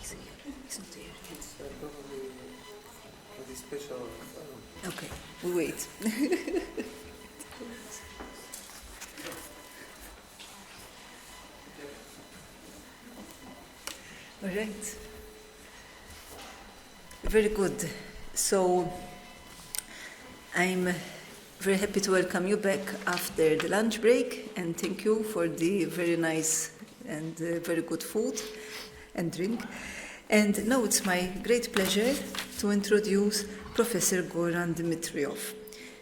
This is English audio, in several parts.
He's not here. It's probably the special. Okay, we wait. All right. Very good. So I'm very happy to welcome you back after the lunch break, and thank you for the very nice and very good food and drink. And now it's my great pleasure to introduce Professor Goran Dimitrov.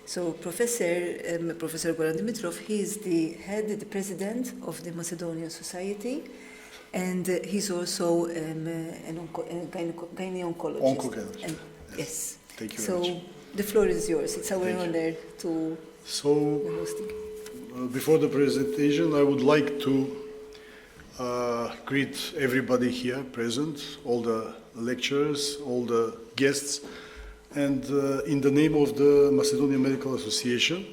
So Professor Goran Dimitrov, he is the head, the president of the Macedonian Society, and he's also a gynecologist. Oncologist. And, yes. Thank you so very much. The floor is yours. It's our honor to be hosting. Before the presentation, I would like to greet everybody here present, all the lecturers, all the guests, and in the name of the Macedonian Medical Association.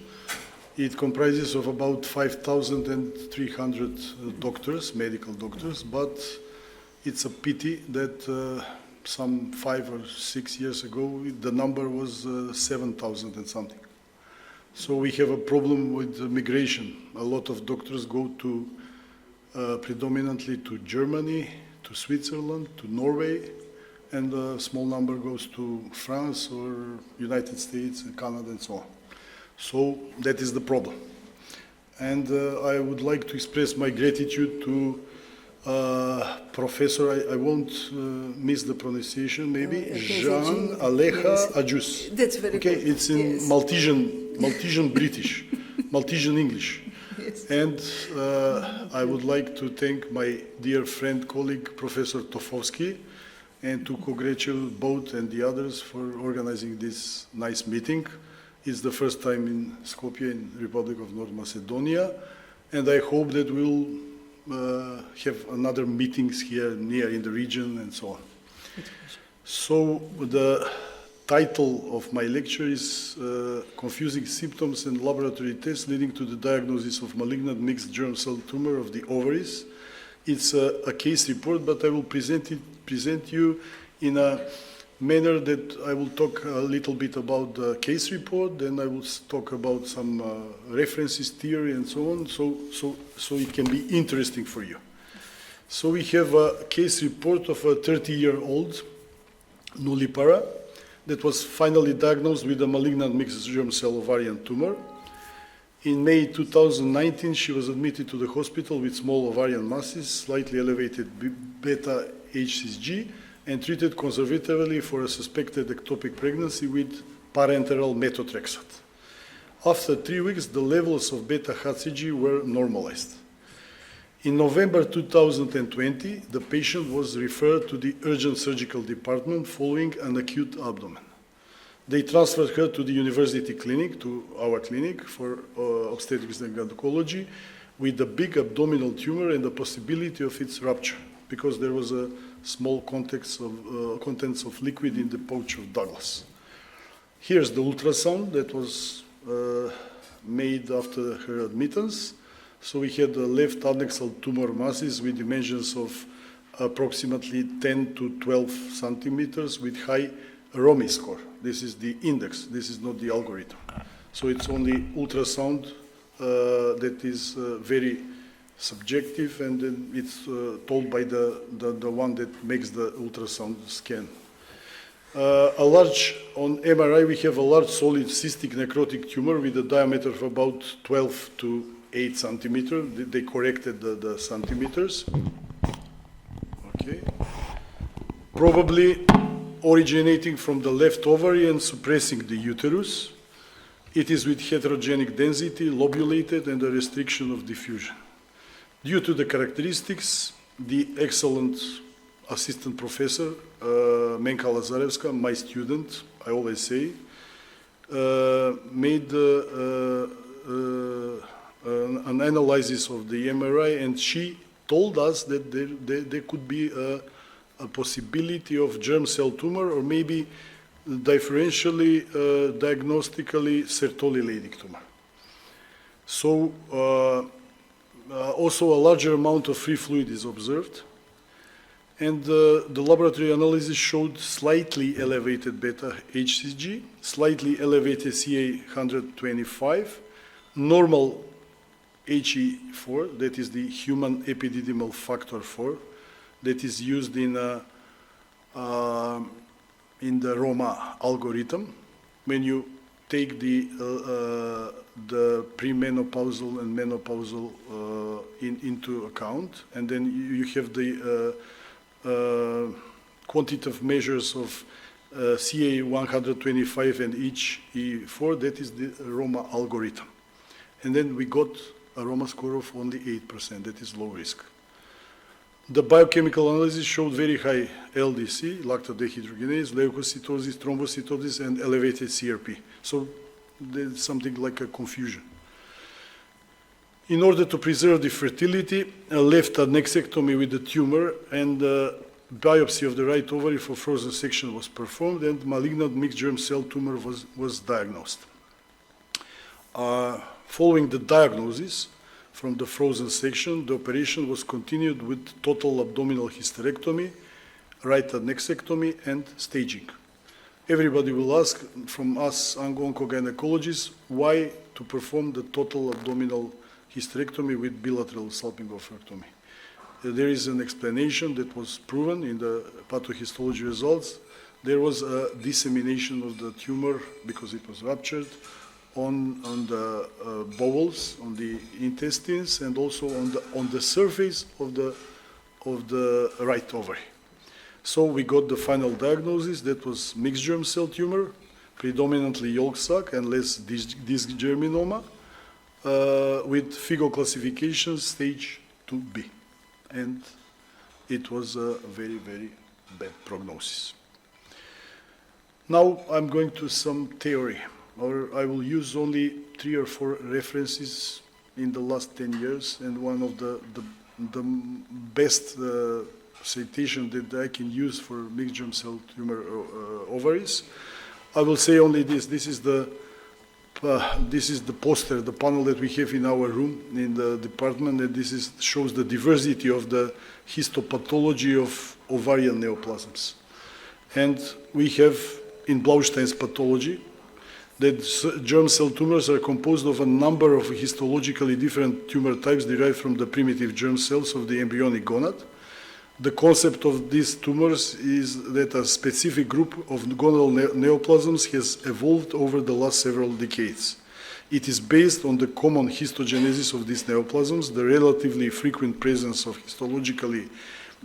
It comprises of about 5,300 doctors, medical doctors, but it's a pity that some 5 or 6 years ago, the number was 7,000 and something. So we have a problem with migration. A lot of doctors go to predominantly to Germany, to Switzerland, to Norway, and a small number goes to France or United States and Canada and so on. So that is the problem. And I would like to express my gratitude to Professor, I won't miss the pronunciation maybe, Jean Aleja Ajus. That's very good. Okay, it's in Maltesian British, Maltesian English. Yes. And I would like to thank my dear friend, colleague, Professor Tofovsky, and to congratulate both and the others for organizing this nice meeting. It's the first time in Skopje, in Republic of North Macedonia, and I hope that we'll have another meetings here near in the region and so on. So the title of my lecture is Confusing Symptoms and Laboratory Tests Leading to the Diagnosis of Malignant Mixed Germ Cell Tumor of the Ovaries. It's a case report, but I will present you in a manner that I will talk a little bit about the case report, then I will talk about some references, theory, and so on, so it can be interesting for you. So we have a case report of a 30-year-old nullipara that was finally diagnosed with a malignant mixed germ cell ovarian tumor. In May 2019, she was admitted to the hospital with small ovarian masses, slightly elevated beta HCG, and treated conservatively for a suspected ectopic pregnancy with parenteral methotrexate. After 3 weeks, the levels of beta-HCG were normalized. In November 2020, the patient was referred to the urgent surgical department following an acute abdomen. They transferred her to the university clinic, to our clinic for obstetrics and gynecology, with a big abdominal tumor and the possibility of its rupture, because there was a small contents of liquid in the pouch of Douglas. Here's the ultrasound that was made after her admittance. So we had the left adnexal tumor masses with dimensions of approximately 10 to 12 centimeters with high ROMI score. This is the index, this is not the algorithm. So it's only ultrasound that is very subjective, and then it's told by the one that makes the ultrasound scan. On MRI, we have a large solid cystic necrotic tumor with a diameter of about 12 to 8 centimeters. They corrected the centimeters. Okay. Probably originating from the left ovary and suppressing the uterus. It is with heterogenic density, lobulated, and a restriction of diffusion. Due to the characteristics, the excellent assistant professor, Menka Lazarevska, my student, I always say, made an analysis of the MRI, and she told us that there could be a possibility of germ cell tumor, or maybe differentially, diagnostically, Sertoli-Leydig tumor. So, also a larger amount of free fluid is observed. And the laboratory analysis showed slightly elevated beta HCG, slightly elevated CA125, normal HE4, that is the human epididymal factor 4, that is used in the Roma algorithm. When you take the premenopausal and menopausal into account, and then you have the quantitative measures of CA125 and HE4, that is the Roma algorithm. And then we got a Roma score of only 8%, that is low risk. The biochemical analysis showed very high LDC, lactodehydrogenase, leukocytosis, thrombocytosis, and elevated CRP. So there's something like a confusion. In order to preserve the fertility, a left annexectomy with the tumor and biopsy of the right ovary for frozen section was performed, and malignant mixed germ cell tumor was diagnosed. Following the diagnosis from the frozen section, the operation was continued with total abdominal hysterectomy, right annexectomy, and staging. Everybody will ask from us oncogynecologists why to perform the total abdominal hysterectomy with bilateral salpingo-oophorectomy. There is an explanation that was proven in the pathohistology results. There was a dissemination of the tumor because it was ruptured on the bowels, on the intestines, and also on the surface of the right ovary. So we got the final diagnosis that was mixed germ cell tumor, predominantly yolk sac and less disc germinoma, with FIGO classification stage 2B. And it was a very, very bad prognosis. Now I'm going to some theory, or I will use only 3 or 4 references in the last 10 years, and one of the best citation that I can use for mixed germ cell tumor ovaries. I will say only this. This is the poster, the panel that we have in our room in the department, and this shows the diversity of the histopathology of ovarian neoplasms. And we have in Blaustein's pathology that germ cell tumors are composed of a number of histologically different tumor types derived from the primitive germ cells of the embryonic gonad. The concept of these tumors is that a specific group of gonadal neoplasms has evolved over the last several decades. It is based on the common histogenesis of these neoplasms, the relatively frequent presence of histologically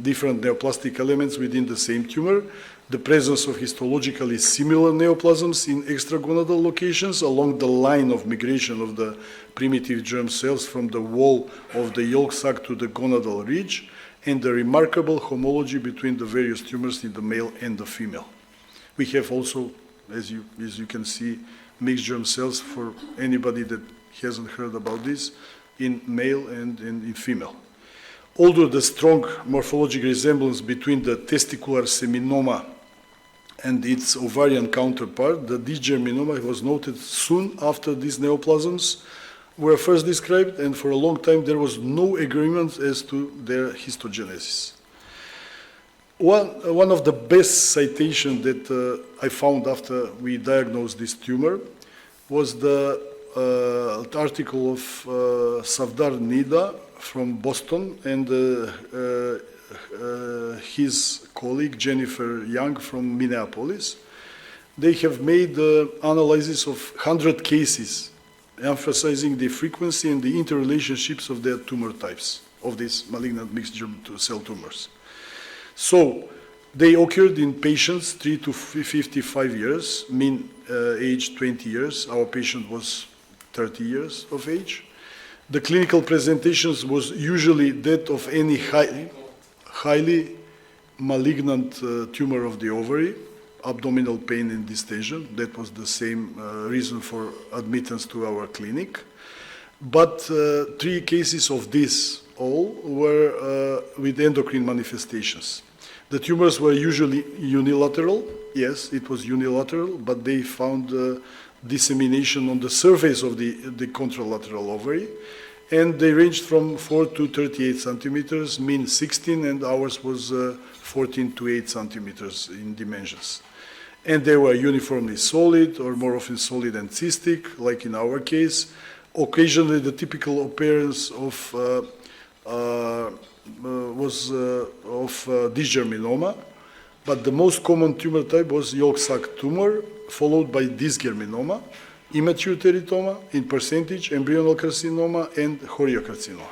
different neoplastic elements within the same tumor, the presence of histologically similar neoplasms in extragonadal locations along the line of migration of the primitive germ cells from the wall of the yolk sac to the gonadal ridge, and the remarkable homology between the various tumors in the male and the female. We have also, as you can see, mixed germ cells for anybody that hasn't heard about this, in male and in female. Although the strong morphologic resemblance between the testicular seminoma and its ovarian counterpart, the dysgerminoma, was noted soon after these neoplasms were first described, and for a long time there was no agreement as to their histogenesis. One of the best citations that I found after we diagnosed this tumor was the article of Savdar Nida from Boston and his colleague Jennifer Young from Minneapolis. They have made analysis of 100 cases emphasizing the frequency and the interrelationships of their tumor types, of these malignant mixed germ cell tumors. So they occurred in patients 3 to 55 years, mean age 20 years. Our patient was 30 years of age. The clinical presentations was usually that of any highly malignant tumor of the ovary, abdominal pain and distension. That was the same reason for admittance to our clinic. But 3 cases of this all were with endocrine manifestations. The tumors were usually unilateral. Yes, it was unilateral, but they found dissemination on the surface of the contralateral ovary. and they ranged from 4 to 38 centimeters, mean 16, and ours was 14 to 8 centimeters in dimensions. And they were uniformly solid, or more often solid and cystic, like in our case. Occasionally, the typical appearance of dysgerminoma, but the most common tumor type was yolk sac tumor, followed by dysgerminoma, immature teratoma in percentage, embryonal carcinoma, and choriocarcinoma.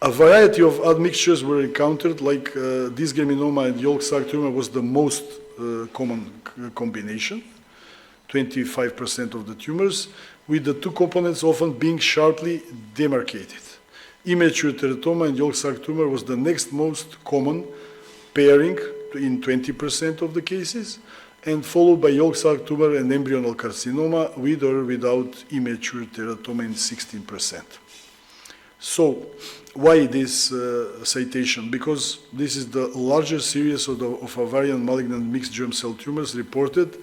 A variety of admixtures were encountered, like dysgerminoma and yolk sac tumor was the most common combination, 25% of the tumors, with the two components often being sharply demarcated. Immature teratoma and yolk sac tumor was the next most common pairing in 20% of the cases, and followed by yolk sac tumor and embryonal carcinoma with or without immature teratoma in 16%. So, why this citation? Because this is the largest series of ovarian malignant mixed germ cell tumors reported,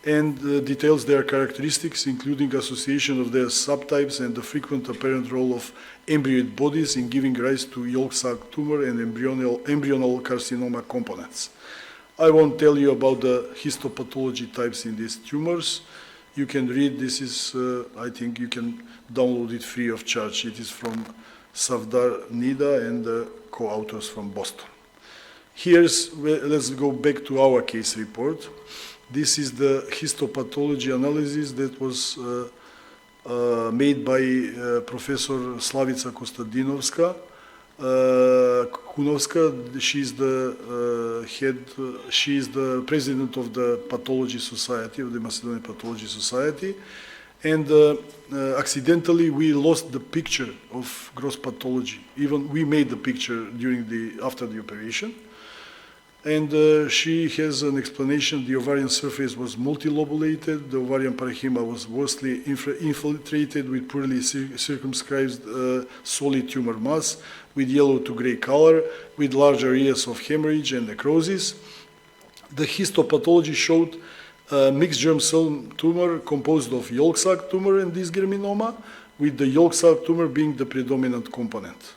and details their characteristics, including association of their subtypes and the frequent apparent role of embryoid bodies in giving rise to yolk sac tumor and embryonal carcinoma components. I won't tell you about the histopathology types in these tumors. You can read, this is, I think you can download it free of charge. It is from Savdar Nida and the co-authors from Boston. Let's go back to our case report. This is the histopathology analysis that was made by Professor Slavica Kostadinovska. Kunovska, she's the she is the president of the Pathology Society, of the Macedonian Pathology Society. And accidentally, we lost the picture of gross pathology. Even we made the picture after the operation. And she has an explanation. The ovarian surface was multilobulated. The ovarian parenchyma was vastly infiltrated with poorly circumscribed solid tumor mass with yellow to gray color, with large areas of hemorrhage and necrosis. The histopathology showed mixed germ cell tumor composed of yolk sac tumor and dysgerminoma, with the yolk sac tumor being the predominant component.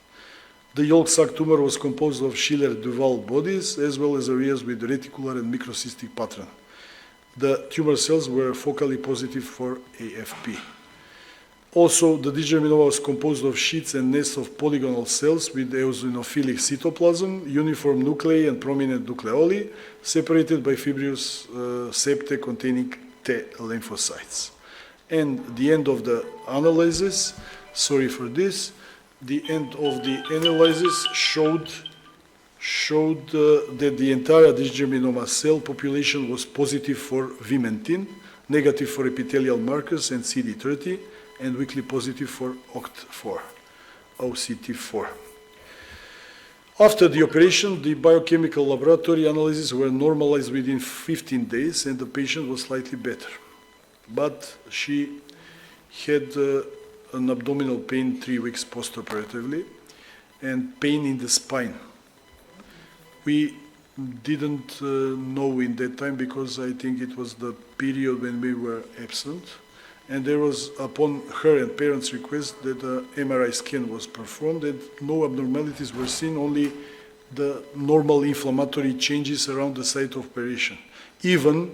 The yolk sac tumor was composed of Schiller-Duval bodies, as well as areas with reticular and microcystic pattern. The tumor cells were focally positive for AFP. Also, the dysgerminoma was composed of sheets and nests of polygonal cells with eosinophilic cytoplasm, uniform nuclei and prominent nucleoli, separated by fibrous septae containing T lymphocytes. And the end of the analysis, sorry for this, the end of the analysis showed that the entire dysgerminoma cell population was positive for vimentin, negative for epithelial markers and CD30, and weakly positive for OCT4. After the operation, the biochemical laboratory analyses were normalized within 15 days, and the patient was slightly better. But she had an abdominal pain 3 weeks postoperatively, and pain in the spine. We didn't know in that time, because I think it was the period when we were absent, and there was, upon her and parents' request, that an MRI scan was performed, and no abnormalities were seen, only the normal inflammatory changes around the site of operation. Even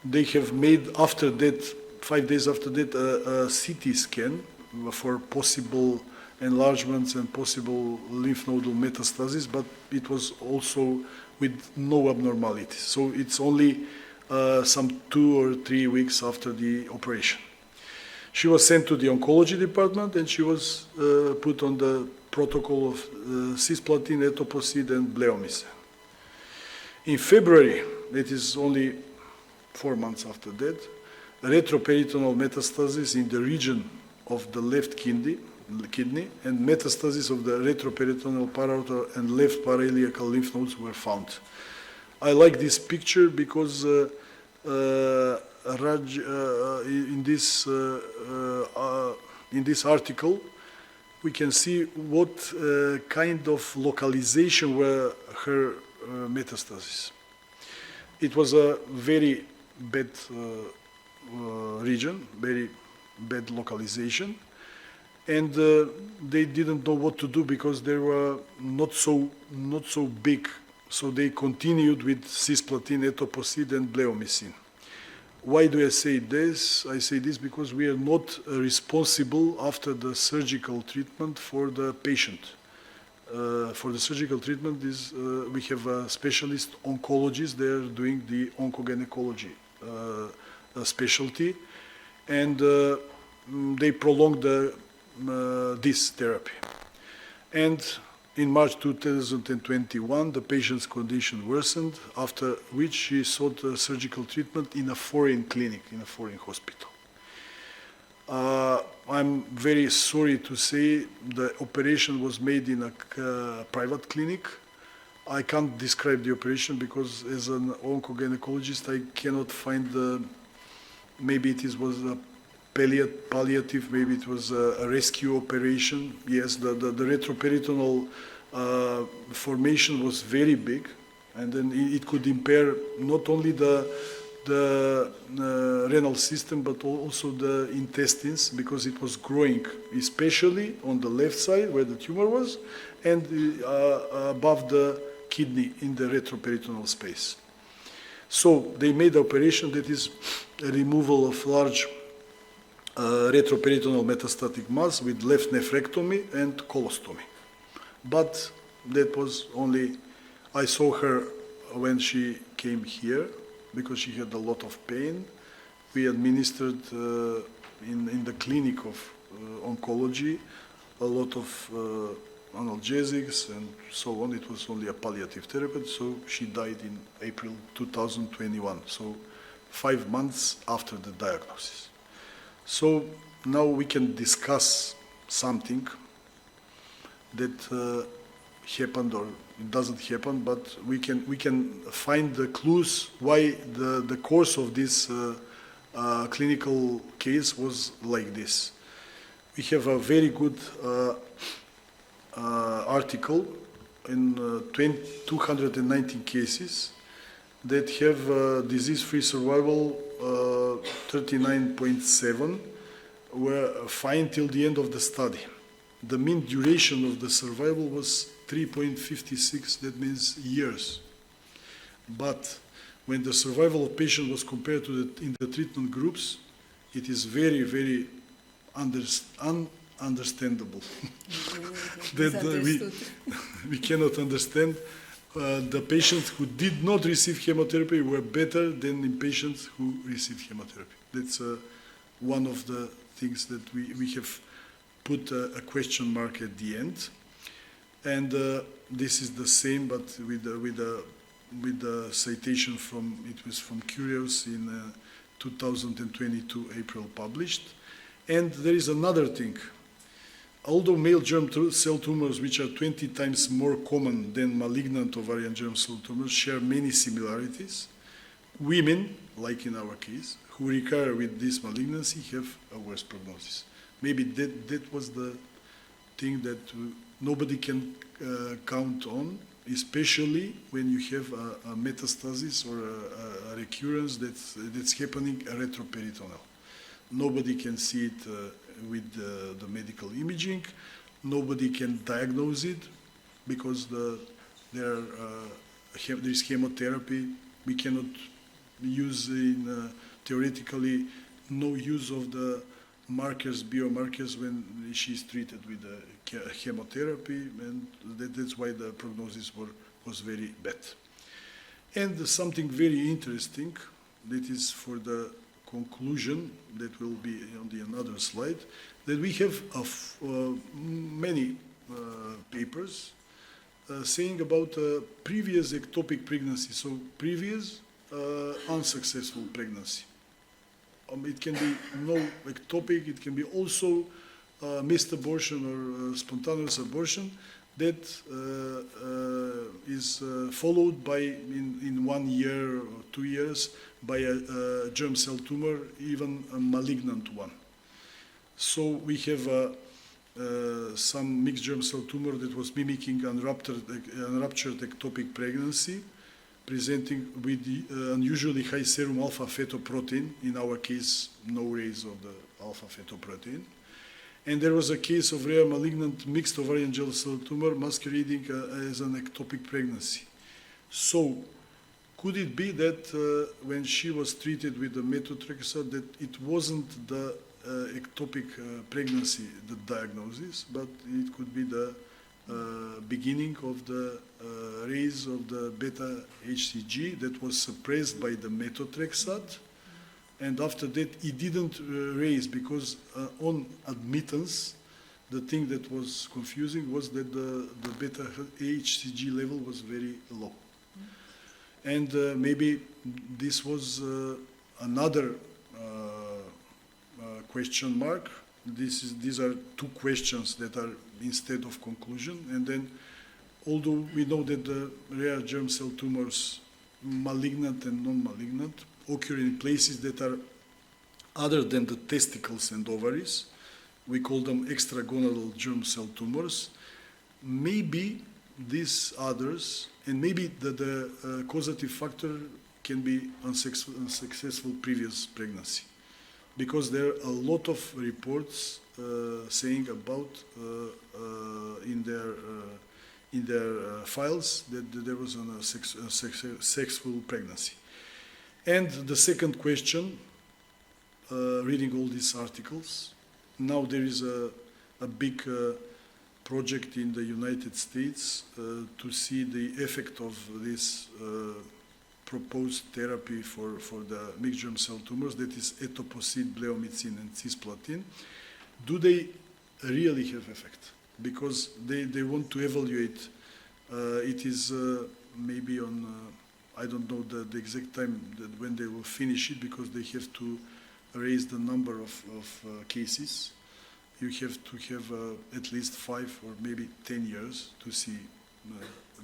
they have made, after that, 5 days after that, a CT scan for possible enlargements and possible lymph nodal metastasis, but it was also with no abnormalities. So it's only some 2 or 3 weeks after the operation. She was sent to the oncology department, and she was put on the protocol of cisplatin, etoposide, and bleomycin. In February, that is only 4 months after that, retroperitoneal metastasis in the region of the left kidney and metastasis of the retroperitoneal paraaorta and left parailiacal lymph nodes were found. I like this picture because in this article we can see what kind of localization were her metastases. It was a very bad region, very bad localization, and they didn't know what to do because they were not so big. So they continued with cisplatin, etoposide, and bleomycin. Why do I say this? I say this because we are not responsible after the surgical treatment for the patient. For the surgical treatment, we have a specialist oncologist. They are doing the oncogynecology specialty, and they prolonged this therapy. And in March 2021, the patient's condition worsened, after which she sought surgical treatment in a foreign clinic, in a foreign hospital. I'm very sorry to say the operation was made in a private clinic. I can't describe the operation because as an oncogynecologist I cannot find maybe it was a palliative, maybe it was a rescue operation. Yes, the retroperitoneal formation was very big, and then it could impair not only the renal system, but also the intestines, because it was growing, especially on the left side where the tumor was, and above the kidney in the retroperitoneal space. So they made the operation, that is a removal of large retroperitoneal metastatic mass with left nephrectomy and colostomy. But that was only, I saw her when she came here, because she had a lot of pain. We administered in the clinic of oncology a lot of analgesics and so on. It was only a palliative therapy, so she died in April 2021, so 5 months after the diagnosis. So now we can discuss something that happened or it doesn't happen, but we can find the clues why the course of this clinical case was like this. We have a very good article in 219 cases that have disease-free survival 39.7, were fine till the end of the study. The mean duration of the survival was 3.56, that means years. But when the survival of patient was compared to in the treatment groups, it is very, very ununderstandable. That we cannot understand. The patients who did not receive chemotherapy were better than in patients who received chemotherapy. That's one of the things that we have put a question mark at the end. And this is the same, but with the citation from, it was from Curious in 2022 April published. And there is another thing. Although male germ cell tumors, which are 20 times more common than malignant ovarian germ cell tumors, share many similarities, women, like in our case, who recur with this malignancy have a worse prognosis. Maybe that was the thing that nobody can count on, especially when you have a metastasis or a recurrence that's happening retroperitoneal. Nobody can see it with the medical imaging. Nobody can diagnose it because there is chemotherapy. We cannot use theoretically no use of the markers, biomarkers, when she's treated with chemotherapy, and that's why the prognosis was very bad. And something very interesting, that is for the conclusion, that will be on the another slide, that we have many papers saying about previous ectopic pregnancy, so previous unsuccessful pregnancy. It can be no ectopic, it can be also missed abortion or spontaneous abortion that is followed by, in 1 year or 2 years, by a germ cell tumor, even a malignant one. So we have some mixed germ cell tumor that was mimicking unruptured ectopic pregnancy, presenting with unusually high serum alpha fetoprotein, in our case, no raise of the alpha fetoprotein. And there was a case of rare malignant mixed ovarian gel cell tumor masquerading as an ectopic pregnancy. So, could it be that when she was treated with the methotrexate, that it wasn't the ectopic pregnancy, the diagnosis, but it could be the beginning of the raise of the beta HCG that was suppressed by the methotrexate, and after that it didn't raise because on admittance, the thing that was confusing was that the beta HCG level was very low. And maybe this was another question mark. These are two questions that are instead of conclusion. And then, although we know that the rare germ cell tumors, malignant and non-malignant, occur in places that are other than the testicles and ovaries, we call them extragonadal germ cell tumors. Maybe these others, and maybe the causative factor can be unsuccessful previous pregnancy, because there are a lot of reports saying about in their files that there was a successful pregnancy. And the second question, reading all these articles, now there is a big project in the United States to see the effect of this proposed therapy for the mixed germ cell tumors, that is etoposide, bleomycin, and cisplatin. Do they really have effect? Because they want to evaluate. It is maybe on, I don't know the exact time that when they will finish it, because they have to raise the number of cases. You have to have at least 5 or maybe 10 years to see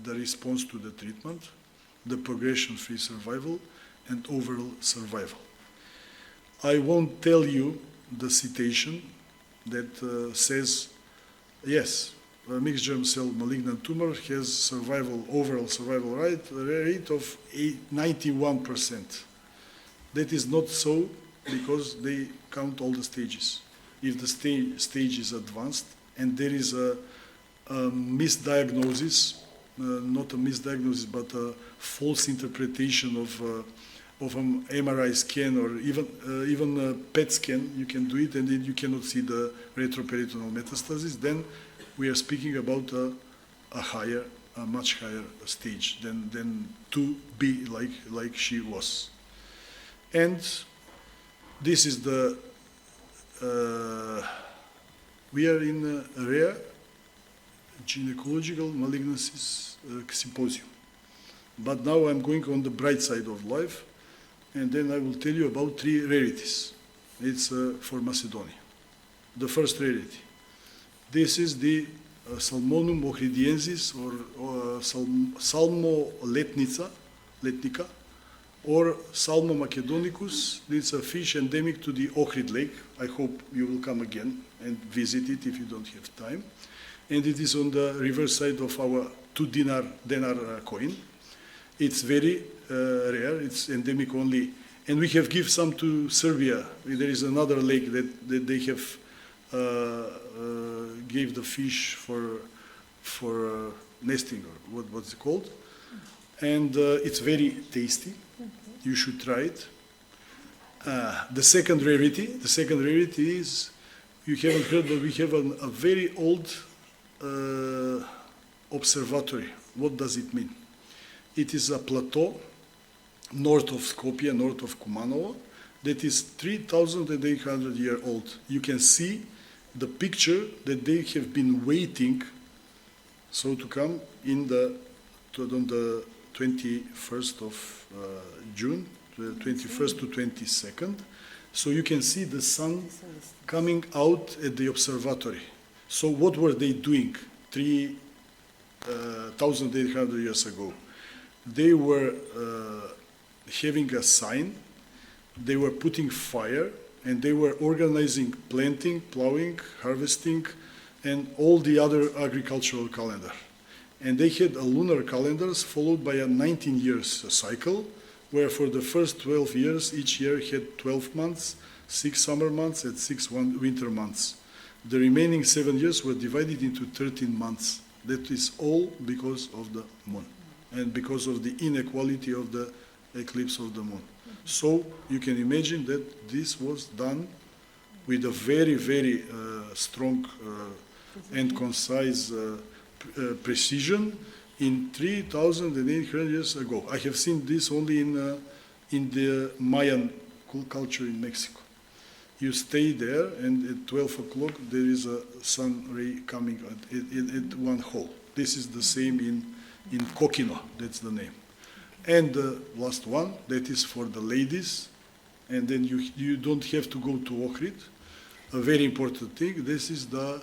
the response to the treatment, the progression-free survival, and overall survival. I won't tell you the citation that says, yes, a mixed germ cell malignant tumor has survival, overall survival rate of 91%. That is not so, because they count all the stages. If the stage is advanced and there is a misdiagnosis, not a misdiagnosis, but a false interpretation of an MRI scan or even a PET scan, you can do it and then you cannot see the retroperitoneal metastasis, then we are speaking about a much higher stage than to be like she was. And this is the, we are in a rare gynecological malignancies symposium. But now I'm going on the bright side of life, and then I will tell you about 3 rarities. It's for Macedonia. The first rarity. This is the Salmonum ohridiensis or Salmo letnica, or Salmo macedonicus. It's a fish endemic to the Ohrid Lake. I hope you will come again and visit it if you don't have time. And it is on the reverse side of our 2 dinar coin. It's very rare. It's endemic only. And we have given some to Serbia. There is another lake that they have gave the fish for nesting, or what's it called. And it's very tasty. You should try it. The second rarity is, you haven't heard, but we have a very old observatory. What does it mean? It is a plateau north of Skopje, north of Kumanovo, that is 3,800 years old. You can see the picture that they have been waiting so to come on the 21st of June, the 21st to 22nd. So you can see the sun coming out at the observatory. So what were they doing 3,800 years ago? They were having a sign, they were putting fire, and they were organizing planting, plowing, harvesting, and all the other agricultural calendar. And they had a lunar calendars followed by a 19 years cycle, where for the first 12 years, each year had 12 months, 6 summer months, and 6 winter months. The remaining 7 years were divided into 13 months. That is all because of the moon and because of the inequality of the eclipse of the moon. So you can imagine that this was done with a very, very strong and concise precision in 3,800 years ago. I have seen this only in the Mayan culture in Mexico. You stay there, and at 12 o'clock there is a sun ray coming at one hole. This is the same in Kokino, that's the name. And the last one, that is for the ladies, and then you don't have to go to Ohrid. A very important thing, this is the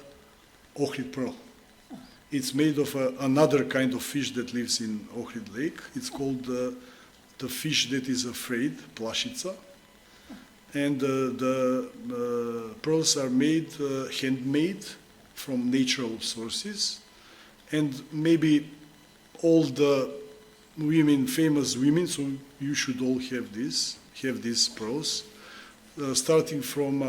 Ohrid pearl. It's made of another kind of fish that lives in Ohrid Lake. It's called the fish that is afraid, plashica. And the pearls are made, handmade from natural sources. And maybe all the women, famous women, so you should all have these pearls, starting from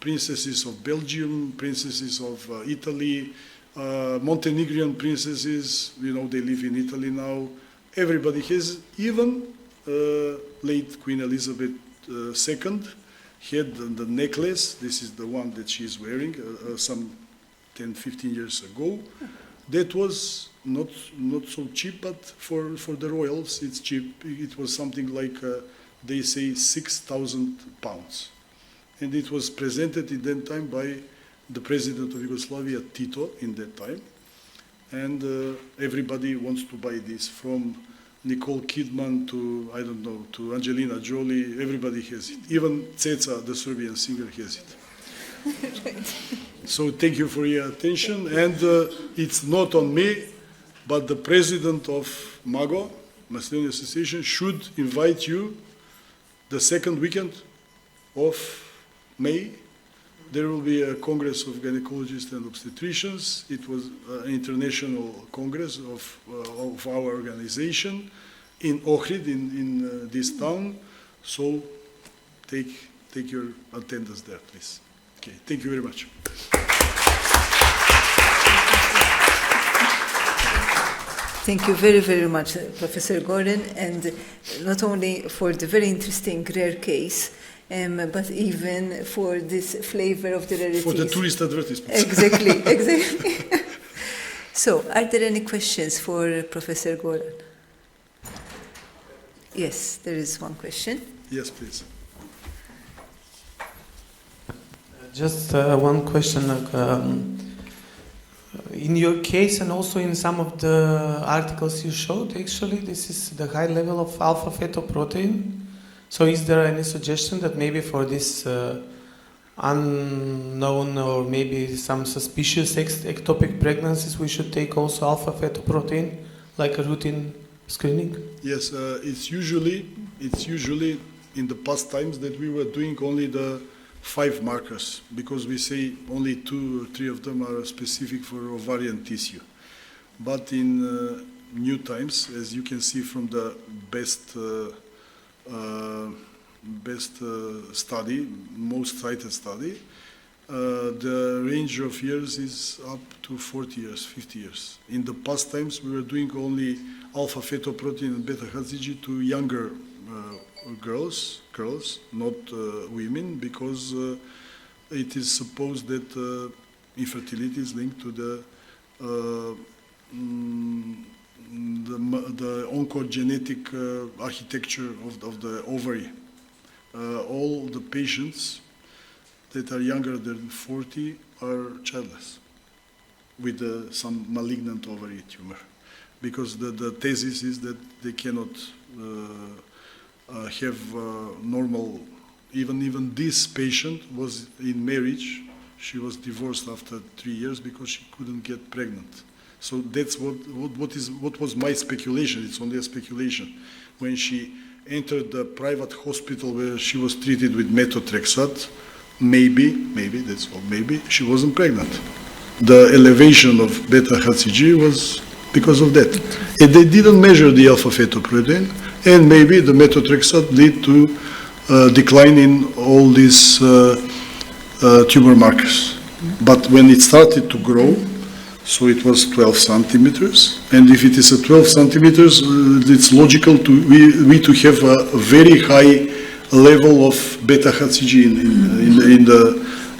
princesses of Belgium, princesses of Italy, Montenegrin princesses, you know, they live in Italy now. Everybody has, even late Queen Elizabeth II had the necklace. This is the one that she is wearing some 10, 15 years ago. That was not so cheap, but for the royals it's cheap. It was something like, they say, 6,000 pounds. And it was presented in that time by the president of Yugoslavia, Tito, in that time. And everybody wants to buy this, from Nicole Kidman to, I don't know, to Angelina Jolie. Everybody has it. Even Ceca, the Serbian singer, has it. Right. So thank you for your attention. And it's not on me, but the president of MAGO, Macedonian Association, should invite you the second weekend of May. There will be a Congress of Gynecologists and Obstetricians. It was an international congress of our organization in Ohrid, in this town. So take your attendance there, please. Okay, thank you very much. Thank you very, very much, Professor Gordon, and not only for the very interesting rare case, but even for this flavor of the rarities. For the tourist advertisements. Exactly, exactly. So, are there any questions for Professor Gordon? Yes, there is one question. Yes, please. Just one question. In your case and also in some of the articles you showed, actually, this is the high level of alpha-fetoprotein. So is there any suggestion that maybe for this unknown or maybe some suspicious ectopic pregnancies we should take also alpha-fetoprotein, like a routine screening? Yes, it's usually in the past times that we were doing only the 5 markers, because we say only 2 or 3 of them are specific for ovarian tissue. But in new times, as you can see from the best study, most cited study, the range of years is up to 40 years, 50 years. In the past times, we were doing only alpha-fetoprotein and beta-HCG to younger girls, not women, because it is supposed that infertility is linked to the oncogenetic architecture of the ovary. All the patients that are younger than 40 are childless with some malignant ovary tumor, because the thesis is that they cannot have normal. Even this patient was in marriage. She was divorced after 3 years because she couldn't get pregnant. So that's what was my speculation. It's only a speculation. When she entered the private hospital where she was treated with methotrexate, maybe that's all. Maybe she wasn't pregnant. The elevation of beta-HCG was because of that. And they didn't measure the alpha-fetoprotein, and maybe the methotrexate lead to decline in all these tumor markers. But when it started to grow, so it was 12 centimeters, and if it is a 12 centimeters, it's logical to we to have a very high level of beta-HCG in the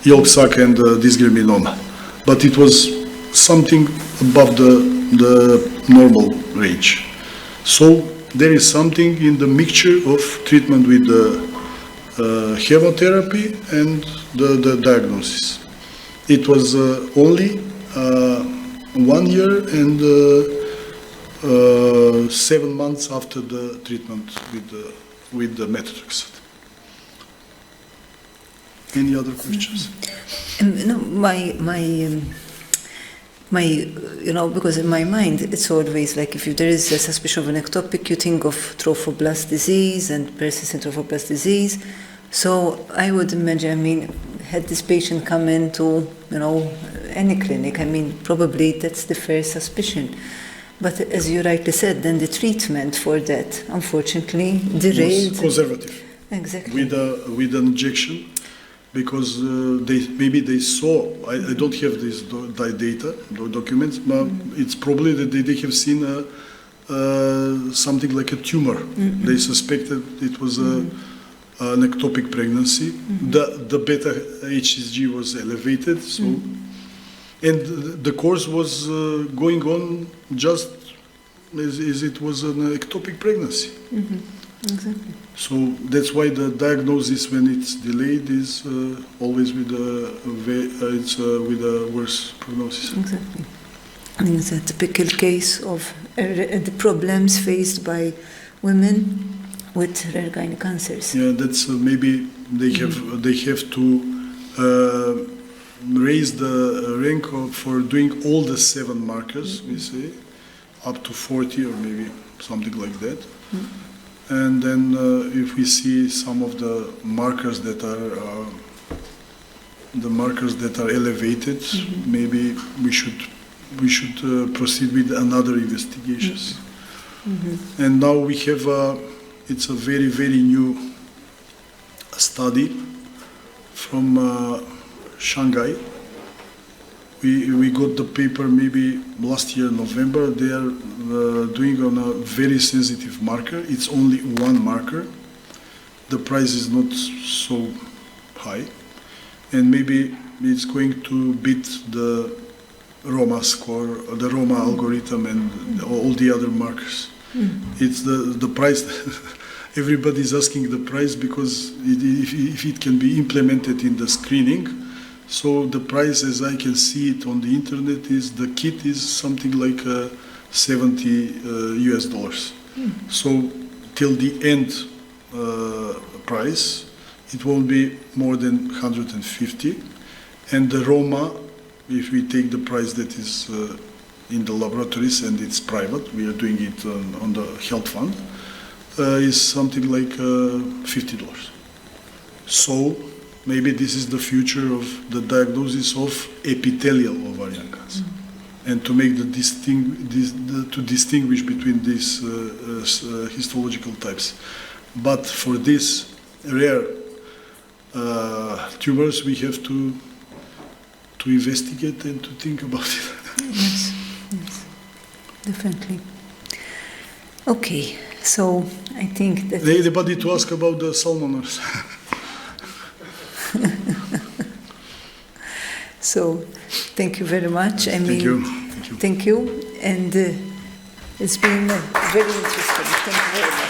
yolk sac and dysgraminoma. But it was something above the normal range. So there is something in the mixture of treatment with the chemotherapy and the diagnosis. It was only 1 year and 7 months after the treatment with the methotrexate. Any other questions? No, because in my mind it's always like if there is a suspicion of an ectopic, you think of trophoblast disease and persistent trophoblast disease. So I would imagine, had this patient come into, any clinic, probably that's the first suspicion. But as you rightly said, then the treatment for that, unfortunately, derailed. Conservative. Exactly. With an injection, because they saw, I don't have this data, documents, but it's probably that they have seen something like a tumor. They suspected it was an ectopic pregnancy. The beta-HCG was elevated, so, and the course was going on just as it was an ectopic pregnancy. Exactly. So that's why the diagnosis, when it's delayed, is always with a worse prognosis. Exactly. It's a typical case of the problems faced by women with rare gynec cancers. Yeah, that's maybe they have to raise the rank for doing all the 7 markers, we say, up to 40 or maybe something like that. And then if we see some of the markers that are elevated, maybe we should proceed with another investigations. And now we have it's a very, very new study from Shanghai. We got the paper maybe last year, November. They are doing on a very sensitive marker. It's only 1 marker. The price is not so high. And maybe it's going to beat the Roma score, the Roma algorithm, and all the other markers. It's the price. Everybody's asking the price because if it can be implemented in the screening. So the price, as I can see it on the internet, is the kit is something like $70 US. So till the end price, it won't be more than 150. And the Roma, if we take the price that is in the laboratories and it's private, we are doing it on the health fund, is something like $50. So maybe this is the future of the diagnosis of epithelial ovarian cancer, and to make to distinguish between these histological types. But for these rare tumors, we have to investigate and to think about it. Yes, definitely. Okay, so I think that... Anybody to ask about the salmoners? So, thank you very much. Thank you. Thank you. And it's been very interesting. Thank you very much.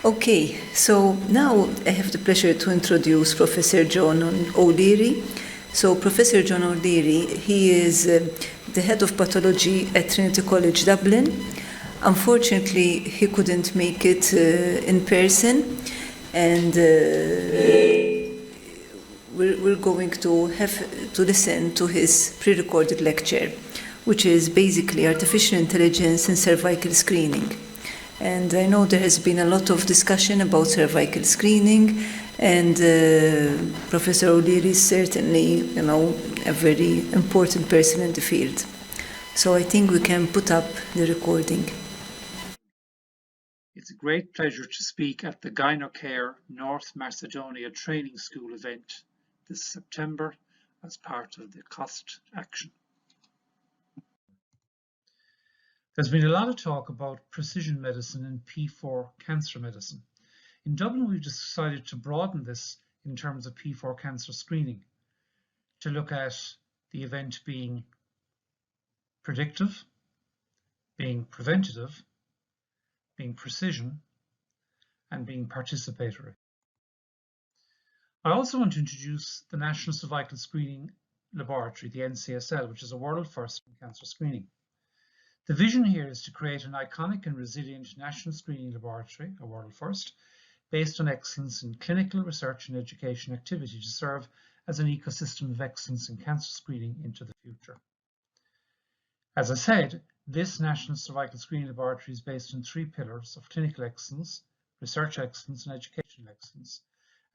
Okay, so now I have the pleasure to introduce Professor John O'Leary. So, Professor John O'Leary, he is the head of pathology at Trinity College Dublin. Unfortunately, he couldn't make it in person, and we're going to have to listen to his pre-recorded lecture, which is basically artificial intelligence in cervical screening. And I know there has been a lot of discussion about cervical screening, and Professor O'Leary is certainly, a very important person in the field. So I think we can put up the recording. It's a great pleasure to speak at the Gynocare North Macedonia Training School event this September as part of the cost action. There's been a lot of talk about precision medicine and P4 cancer medicine. In Dublin, we've decided to broaden this in terms of P4 cancer screening to look at the event being predictive, being preventative, being precision, and being participatory. I also want to introduce the National Cervical Screening Laboratory, the NCSL, which is a world first in cancer screening. The vision here is to create an iconic and resilient national screening laboratory, a world first, based on excellence in clinical research and education activity to serve as an ecosystem of excellence in cancer screening into the future. As I said, this National Cervical Screening Laboratory is based on 3 pillars of clinical excellence, research excellence, and educational excellence,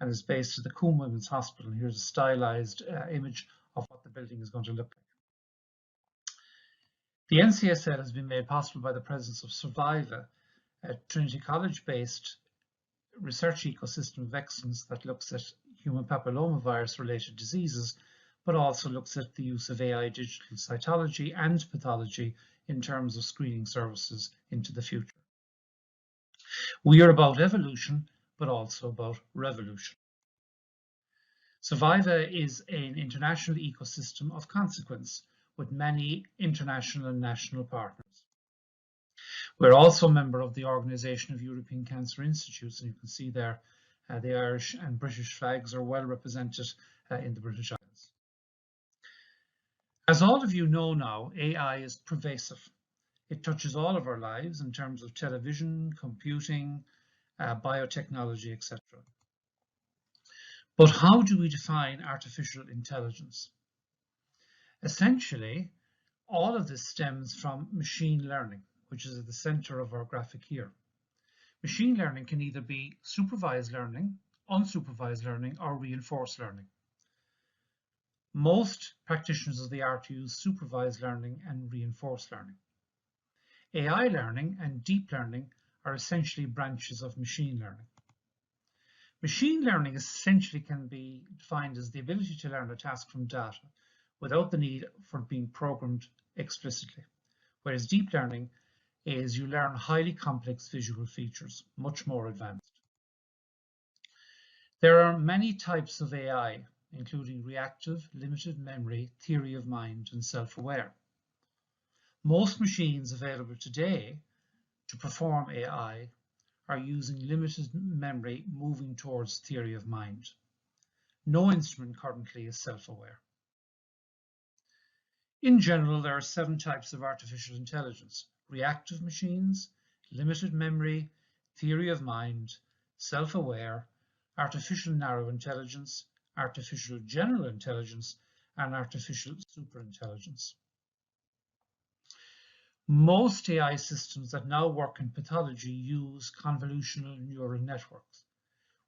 and is based at the Coombe Women's Hospital. Here's a stylized image of what the building is going to look like. The NCSL has been made possible by the presence of Surviva, a Trinity College-based research ecosystem of excellence that looks at human papillomavirus-related diseases, but also looks at the use of AI digital cytology and pathology in terms of screening services into the future. We are about evolution, but also about revolution. Surviva is an international ecosystem of consequence with many international and national partners. We're also a member of the Organisation of European Cancer Institutes, and you can see there the Irish and British flags are well represented in the British Isles. As all of you know now, AI is pervasive. It touches all of our lives in terms of television, computing, biotechnology, etc. But how do we define artificial intelligence? Essentially, all of this stems from machine learning, which is at the center of our graphic here. Machine learning can either be supervised learning, unsupervised learning, or reinforced learning. Most practitioners of the art use supervised learning and reinforced learning. AI learning and deep learning are essentially branches of machine learning. Machine learning essentially can be defined as the ability to learn a task from data without the need for being programmed explicitly, whereas deep learning is you learn highly complex visual features, much more advanced. There are many types of AI, including reactive, limited memory, theory of mind, and self-aware. Most machines available today to perform AI are using limited memory moving towards theory of mind. No instrument currently is self-aware. In general, there are 7 types of artificial intelligence: reactive machines, limited memory, theory of mind, self-aware, artificial narrow intelligence, artificial general intelligence, and artificial superintelligence. Most AI systems that now work in pathology use convolutional neural networks,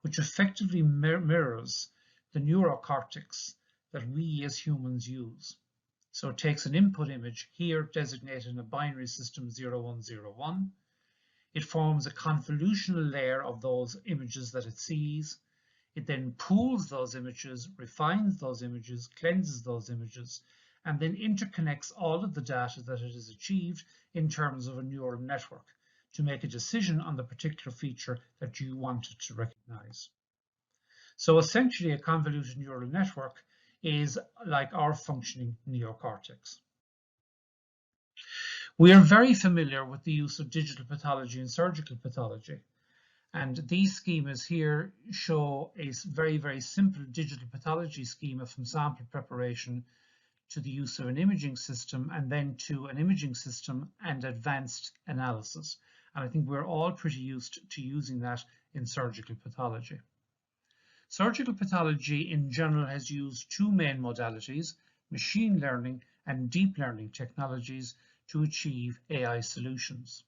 which effectively mirrors the neurocortex that we as humans use. So it takes an input image, here designated in a binary system 0101. It forms a convolutional layer of those images that it sees. It then pools those images, refines those images, cleanses those images, and then interconnects all of the data that it has achieved in terms of a neural network to make a decision on the particular feature that you wanted to recognize. So essentially, a convoluted neural network is like our functioning neocortex. We are very familiar with the use of digital pathology and surgical pathology. And these schemas here show a very, very simple digital pathology schema from sample preparation to the use of an imaging system, and then to an imaging system and advanced analysis. And I think we're all pretty used to using that in surgical pathology. Surgical pathology in general has used 2 main modalities, machine learning and deep learning technologies, to achieve AI solutions.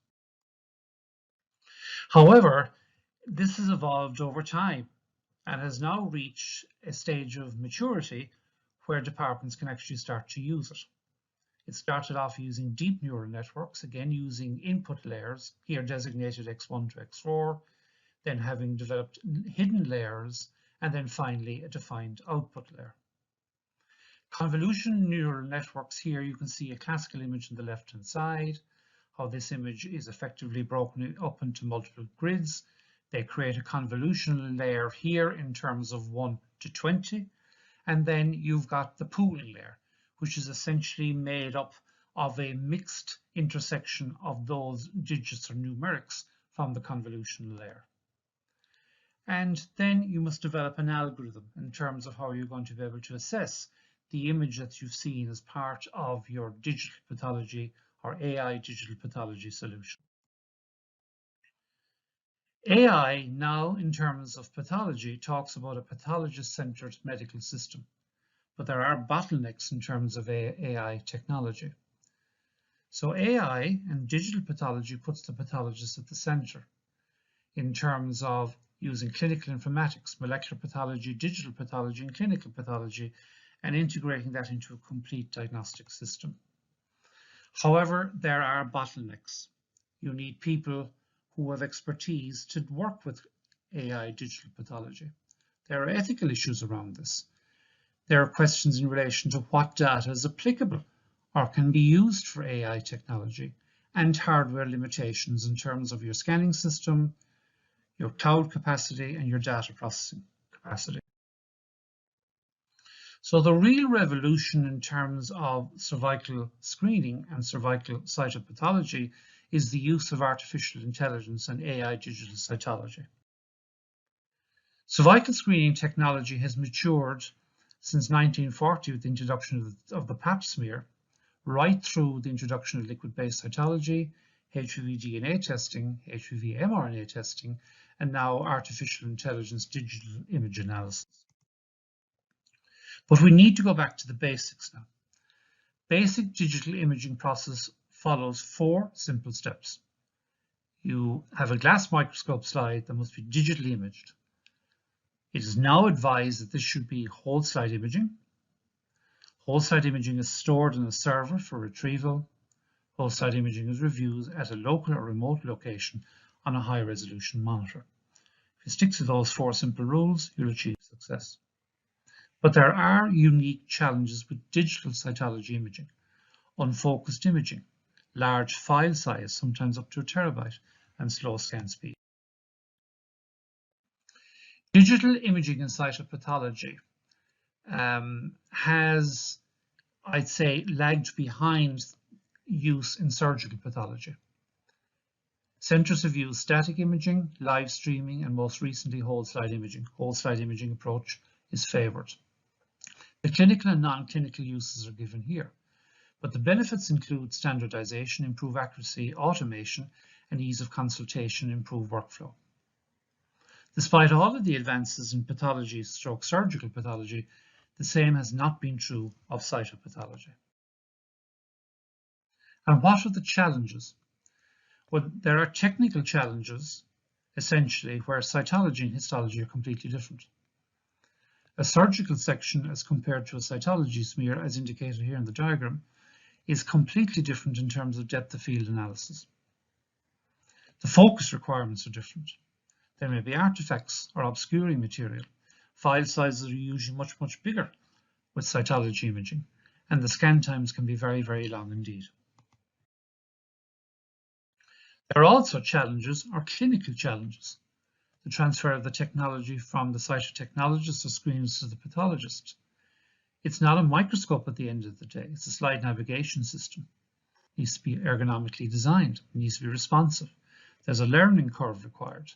However, this has evolved over time and has now reached a stage of maturity where departments can actually start to use it. It started off using deep neural networks, again using input layers, here designated X1 to X4, then having developed hidden layers and then finally a defined output layer. Convolution neural networks, here you can see a classical image on the left-hand side, how this image is effectively broken up into multiple grids. They create a convolutional layer here in terms of 1 to 20, and then you've got the pooling layer, which is essentially made up of a mixed intersection of those digits or numerics from the convolutional layer. And then you must develop an algorithm in terms of how you're going to be able to assess the image that you've seen as part of your digital pathology or AI digital pathology solution. AI now, in terms of pathology, talks about a pathologist-centered medical system, but there are bottlenecks in terms of AI technology. So AI and digital pathology puts the pathologist at the center in terms of using clinical informatics, molecular pathology, digital pathology, and clinical pathology, and integrating that into a complete diagnostic system. However, there are bottlenecks. You need people who have expertise to work with AI digital pathology. There are ethical issues around this. There are questions in relation to what data is applicable or can be used for AI technology, and hardware limitations in terms of your scanning system, your cloud capacity, and your data processing capacity. So the real revolution in terms of cervical screening and cervical cytopathology is the use of artificial intelligence and AI digital cytology. Cervical screening technology has matured since 1940 with the introduction of the Pap smear, right through the introduction of liquid-based cytology, HPV DNA testing, HPV mRNA testing, and now artificial intelligence digital image analysis. But we need to go back to the basics now. Basic digital imaging process follows 4 simple steps. You have a glass microscope slide that must be digitally imaged. It is now advised that this should be whole slide imaging. Whole slide imaging is stored in a server for retrieval. Whole slide imaging is reviewed at a local or remote location on a high resolution monitor. If you stick to those 4 simple rules, you'll achieve success. But there are unique challenges with digital cytology imaging, unfocused imaging, large file size, sometimes up to a terabyte, and slow scan speed. Digital imaging in cytopathology has, I'd say, lagged behind use in surgical pathology. Centers have used static imaging, live streaming, and most recently whole slide imaging. Whole slide imaging approach is favored. The clinical and non-clinical uses are given here, but the benefits include standardization, improved accuracy, automation, and ease of consultation, improved workflow. Despite all of the advances in pathology, surgical pathology, the same has not been true of cytopathology. And what are the challenges? Well, there are technical challenges, essentially, where cytology and histology are completely different. A surgical section, as compared to a cytology smear, as indicated here in the diagram, is completely different in terms of depth of field analysis. The focus requirements are different. There may be artifacts or obscuring material. File sizes are usually much bigger with cytology imaging, and the scan times can be very long indeed. There are also challenges, or clinical challenges. The transfer of the technology from the cytotechnologist or screeners to the pathologist. It's not a microscope at the end of the day, it's a slide navigation system. It needs to be ergonomically designed, it needs to be responsive. There's a learning curve required.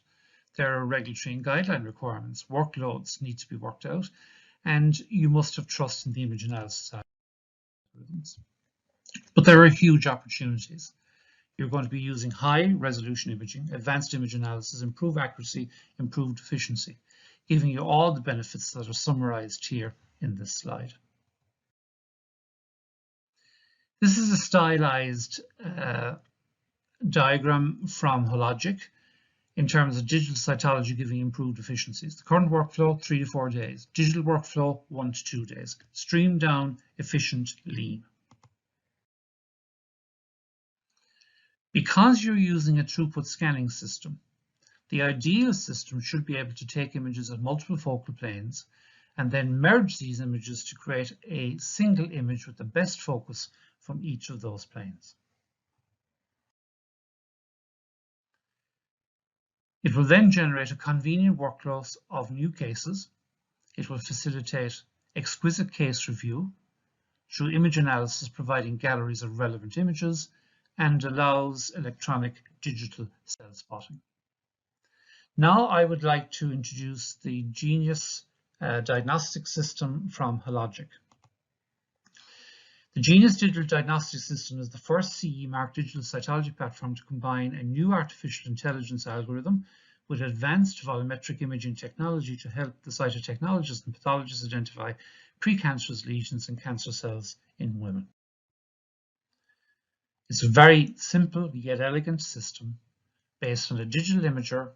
There are regulatory and guideline requirements. Workloads need to be worked out, and you must have trust in the image analysis algorithms. But there are huge opportunities. You're going to be using high resolution imaging, advanced image analysis, improved accuracy, improved efficiency, giving you all the benefits that are summarized here in this slide. This is a stylized diagram from Hologic in terms of digital cytology giving improved efficiencies. The current workflow, 3 to 4 days. Digital workflow, 1 to 2 days. Streamed down, efficient, lean. Because you're using a throughput scanning system, The ideal system should be able to take images at multiple focal planes and then merge these images to create a single image with the best focus from each of those planes. It will then generate a convenient workflow of new cases. It will facilitate exquisite case review through image analysis, providing galleries of relevant images, and allows electronic digital cell spotting. Now I would like to introduce the Genius diagnostic system from Hologic. The Genius Digital Diagnostic System is the first CE-marked digital cytology platform to combine a new artificial intelligence algorithm with advanced volumetric imaging technology to help the cytotechnologists and pathologists identify precancerous lesions and cancer cells in women. It's a very simple yet elegant system based on a digital imager,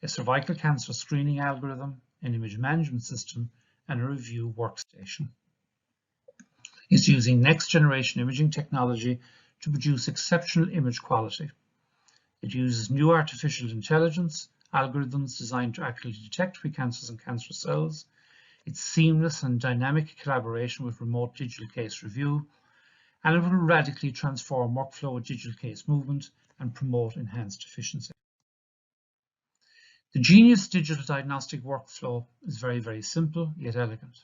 a cervical cancer screening algorithm, an image management system, and a review workstation. It's using next-generation imaging technology to produce exceptional image quality. It uses new artificial intelligence algorithms designed to accurately detect precancers and cancer cells. It's seamless and dynamic collaboration with remote digital case review, and it will radically transform workflow with digital case movement and promote enhanced efficiency. The Genius digital diagnostic workflow is very, very simple yet elegant.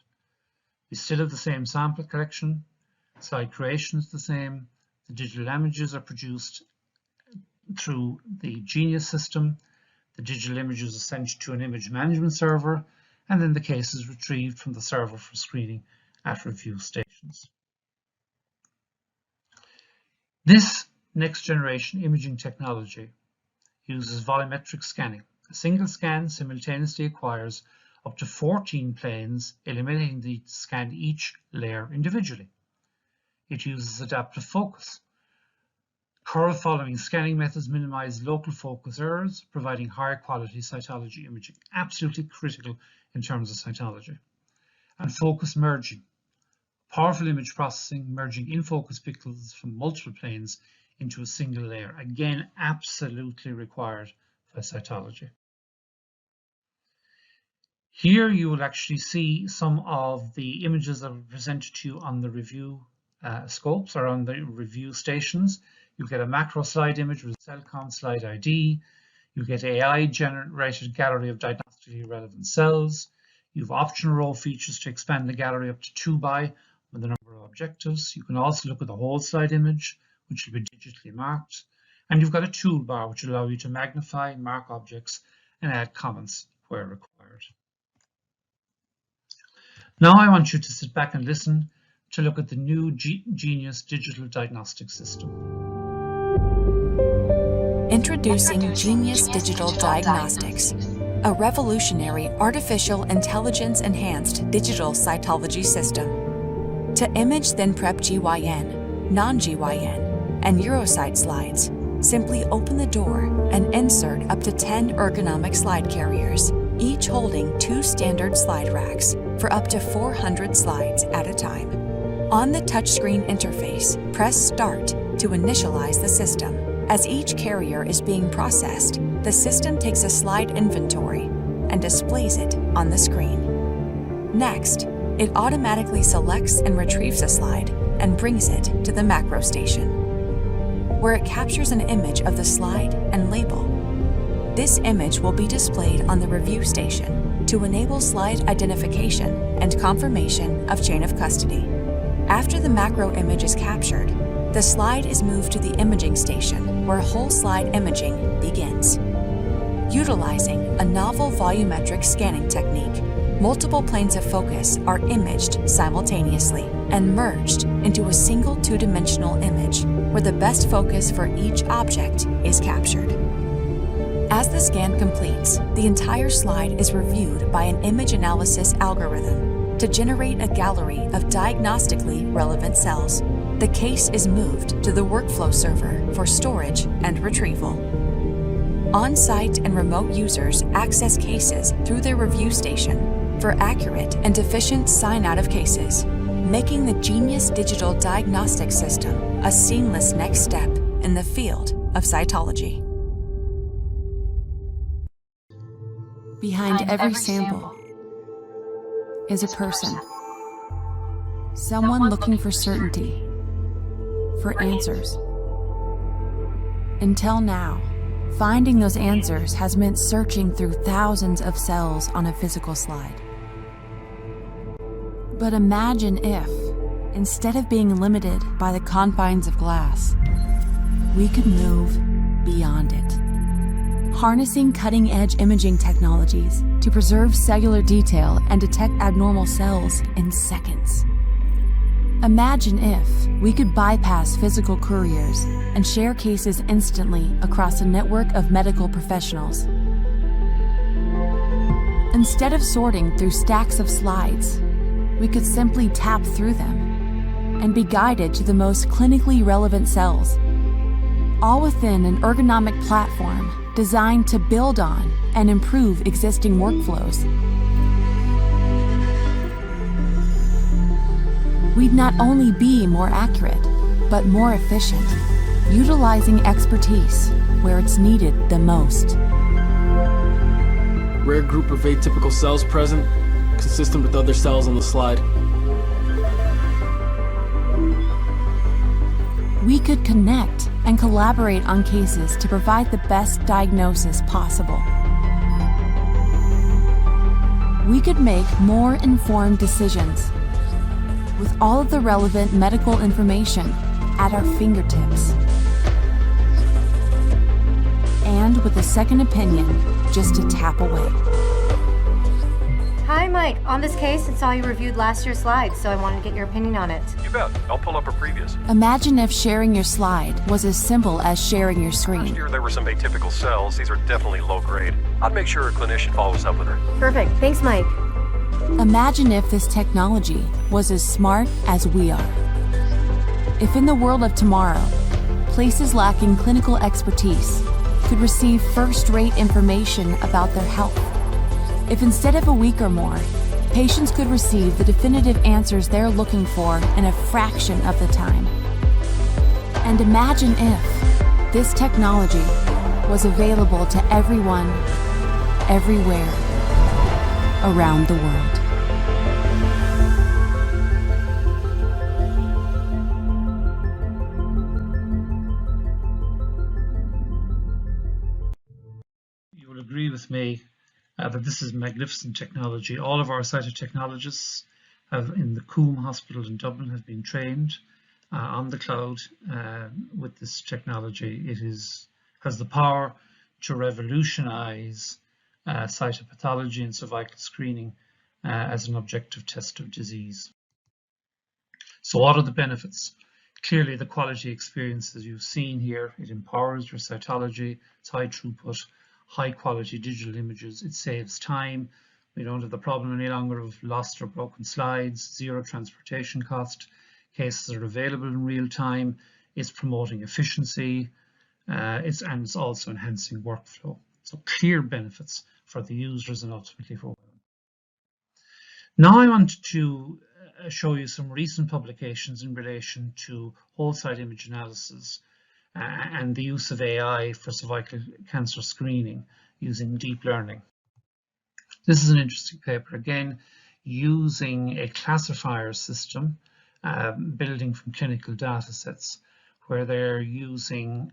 We still have the same sample collection, slide creation is the same, the digital images are produced through the Genius system, the digital images are sent to an image management server, and then the case is retrieved from the server for screening at review stations. This next generation imaging technology uses volumetric scanning. A single scan simultaneously acquires up to 14 planes, eliminating the need to scan each layer individually. It uses adaptive focus. Curve following scanning methods minimize local focus errors, providing higher quality cytology imaging, absolutely critical in terms of cytology. And focus merging. Powerful image processing, merging in-focus pixels from multiple planes into a single layer. Again, absolutely required for cytology. Here you will actually see some of the images that were presented to you on the review scopes or on the review stations. You get a macro slide image with cell count slide ID. You get AI-generated gallery of diagnostically relevant cells. You have optional row features to expand the gallery up to 2 by with the number of objectives. You can also look at the whole slide image, which will be digitally marked. And you've got a toolbar which will allow you to magnify, mark objects, and add comments where required. Now I want you to sit back and listen to look at the new Genius digital diagnostic system. Introducing Genius Digital Diagnostics, a revolutionary artificial intelligence-enhanced digital cytology system. To image thin prep GYN, non-GYN, and urocyte slides, simply open the door and insert up to 10 ergonomic slide carriers, each holding 2 standard slide racks for up to 400 slides at a time. On the touchscreen interface, press Start to initialize the system. As each carrier is being processed, the system takes a slide inventory and displays it on the screen. Next, it automatically selects and retrieves a slide and brings it to the macro station, where it captures an image of the slide and label. This image will be displayed on the review station to enable slide identification and confirmation of chain of custody. After the macro image is captured, the slide is moved to the imaging station where whole slide imaging begins. Utilizing a novel volumetric scanning technique, multiple planes of focus are imaged simultaneously and merged into a single 2-dimensional image where the best focus for each object is captured. As the scan completes, the entire slide is reviewed by an image analysis algorithm to generate a gallery of diagnostically relevant cells. The case is moved to the workflow server for storage and retrieval. On-site and remote users access cases through their review station for accurate and efficient sign-out of cases, making the Genius Digital Diagnostic System a seamless next step in the field of cytology. Behind every sample is a person. Someone looking for certainty, for answers. Until now, finding those answers has meant searching through thousands of cells on a physical slide. But imagine if, instead of being limited by the confines of glass, we could move beyond it. Harnessing cutting-edge imaging technologies to preserve cellular detail and detect abnormal cells in seconds. Imagine if we could bypass physical couriers and share cases instantly across a network of medical professionals. Instead of sorting through stacks of slides, we could simply tap through them and be guided to the most clinically relevant cells, all within an ergonomic platform designed to build on and improve existing workflows. We'd not only be more accurate, but more efficient, utilizing expertise where it's needed the most. Rare group of atypical cells present, consistent with other cells on the slide. We could connect and collaborate on cases to provide the best diagnosis possible. We could make more informed decisions with all of the relevant medical information at our fingertips. And with a second opinion just a tap away. Hi, Mike. On this case, I saw you reviewed last year's slides, so I wanted to get your opinion on it. You bet. I'll pull up a previous. Imagine if sharing your slide was as simple as sharing your Last screen. year there were some atypical cells. These are definitely low grade. I'd make sure a clinician follows up with her. Perfect. Thanks, Mike. Imagine if this technology was as smart as we are. If in the world of tomorrow, places lacking clinical expertise could receive first-rate information about their health. If instead of a week or more, patients could receive the definitive answers they're looking for in a fraction of the time. And imagine if this technology was available to everyone, everywhere, around the world. You will agree with me that this is magnificent technology. All of our cytotechnologists in the Coombe Hospital in Dublin have been trained on the cloud with this technology. It has the power to revolutionize cytopathology and cervical screening as an objective test of disease. So what are the benefits? Clearly the quality experience as you've seen here, it empowers your cytology, it's high throughput, high quality digital images, it saves time. We don't have the problem any longer of lost or broken slides, zero transportation cost, cases are available in real time, it's promoting efficiency, it's also enhancing workflow. So clear benefits for the users and ultimately for women. Now I want to show you some recent publications in relation to whole site image analysis and the use of AI for cervical cancer screening using deep learning. This is an interesting paper, again, using a classifier system, building from clinical data sets, where they're using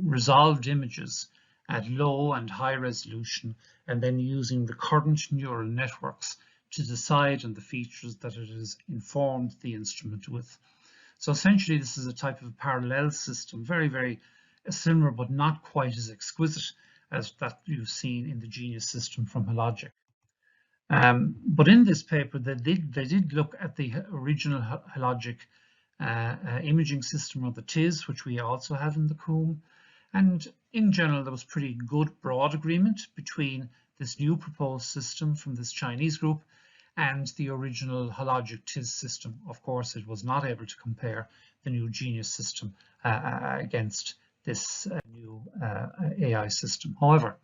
resolved images at low and high resolution, and then using the current neural networks to decide on the features that it has informed the instrument with. So essentially this is a type of parallel system, very, very similar but not quite as exquisite as that you've seen in the Genius system from Hologic. But in this paper they did look at the original Hologic imaging system, or the TIS, which we also have in the Coombe, and in general there was pretty good broad agreement between this new proposed system from this Chinese group and the original Hologic TIS system. Of course, it was not able to compare the new Genius system against this new AI system. However,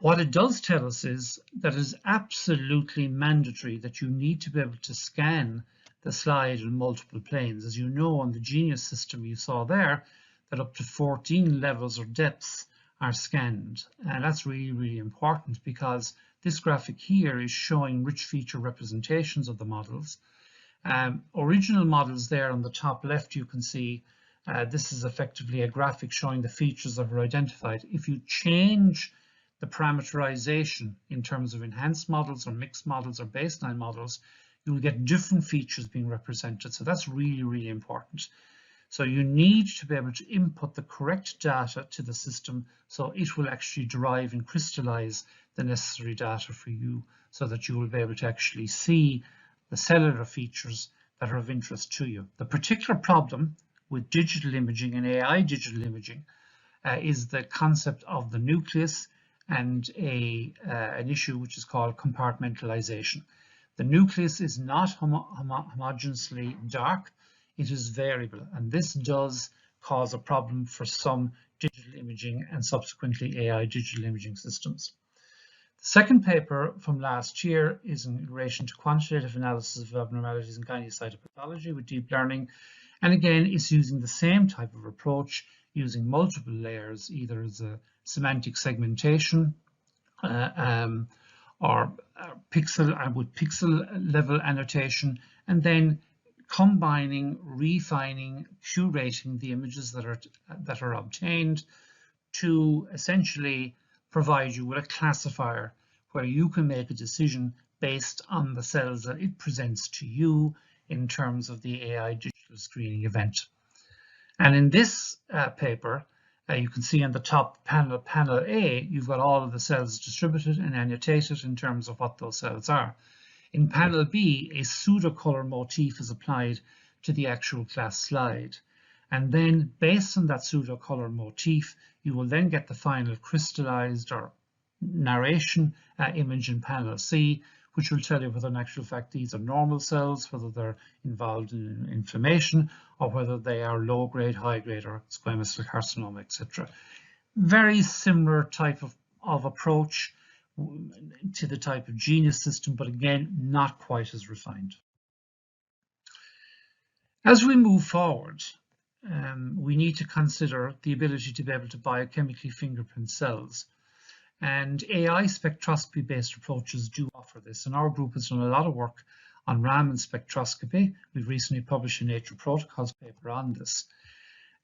what it does tell us is that it is absolutely mandatory that you need to be able to scan the slide in multiple planes. As you know, on the Genius system you saw there that up to 14 levels or depths are scanned. And that's really, really important, because this graphic here is showing rich feature representations of the models. Original models there on the top left, you can see this is effectively a graphic showing the features that were identified. If you change the parameterization in terms of enhanced models or mixed models or baseline models, you will get different features being represented. So that's really, really important. So you need to be able to input the correct data to the system so it will actually derive and crystallize the necessary data for you, so that you will be able to actually see the cellular features that are of interest to you. The particular problem with digital imaging and AI digital imaging is the concept of the nucleus and an issue which is called compartmentalization. The nucleus is not homogeneously dark, it is variable, and this does cause a problem for some digital imaging and subsequently AI digital imaging systems. The second paper from last year is in relation to quantitative analysis of abnormalities in gynocytopathology with deep learning. And again, it's using the same type of approach, using multiple layers, either as a semantic segmentation or pixel level annotation, and then combining, refining, curating the images that are obtained to essentially provide you with a classifier where you can make a decision based on the cells that it presents to you in terms of the AI digital screening event. And in this paper, you can see on the top panel, panel A, you've got all of the cells distributed and annotated in terms of what those cells are. In panel B, a pseudo-color motif is applied to the actual class slide. And then based on that pseudo-color motif, you will then get the final crystallized or narration image in panel C, which will tell you whether in actual fact these are normal cells, whether they're involved in inflammation, or whether they are low grade, high grade, or squamous cell carcinoma, etc. Very similar type of approach to the type of genius system, but again, not quite as refined. As we move forward, we need to consider the ability to be able to biochemically fingerprint cells. And AI spectroscopy-based approaches do offer this. And our group has done a lot of work on Raman spectroscopy. We've recently published a Nature Protocols paper on this.